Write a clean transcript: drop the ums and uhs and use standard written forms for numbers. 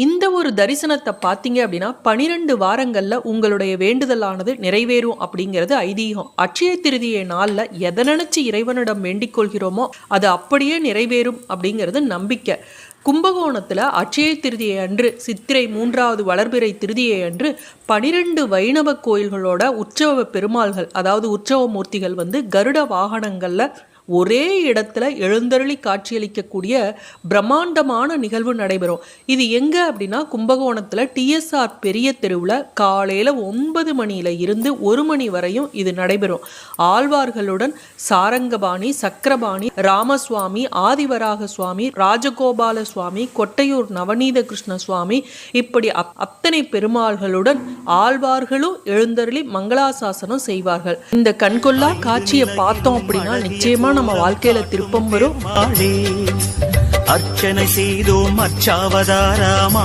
இந்த ஒரு தரிசனத்தை பார்த்தீங்க அப்படின்னா 12 வாரங்கள்ல உங்களுடைய வேண்டுதலானது நிறைவேறும் அப்படிங்கிறது ஐதீகம். அட்சய திருதியை நாள்ல எதை நினைச்சு இறைவனிடம் வேண்டிக் கொள்கிறோமோ அது அப்படியே நிறைவேறும் அப்படிங்கிறது நம்பிக்கை. கும்பகோணத்தில் அட்சய திருதியை அன்று சித்திரை 3வது வளர்பிறை திருதியை அன்று 12 வைணவ கோயில்களோட உற்சவ பெருமாள்கள், அதாவது உற்சவ மூர்த்திகள் கருட வாகனங்கள்ல ஒரே இடத்துல எழுந்தருளி காட்சியளிக்கக்கூடிய பிரம்மாண்டமான நிகழ்வு நடைபெறும். இது எங்க அப்படின்னா கும்பகோணத்துல டிஎஸ்ஆர் பெரிய தெருவில் காலையில 9 மணியில இருந்து 1 மணி வரையும் இது நடைபெறும். ஆழ்வார்களுடன் சாரங்கபாணி, சக்கரபாணி, ராமசுவாமி, ஆதிவராக சுவாமி, ராஜகோபால சுவாமி, கொட்டையூர் நவநீத கிருஷ்ண சுவாமி, இப்படி அத்தனை பெருமாள்களுடன் ஆழ்வார்களும் எழுந்தருளி மங்களாசாசனம் செய்வார்கள். இந்த கண்கொள்ளா காட்சியை பார்த்தோம் அப்படின்னா நிச்சயமா நம்ம வாழ்க்கையில திருப்பம் வரும். அர்ச்சனை செய்தோம் அர்ச்சாவதாரமா.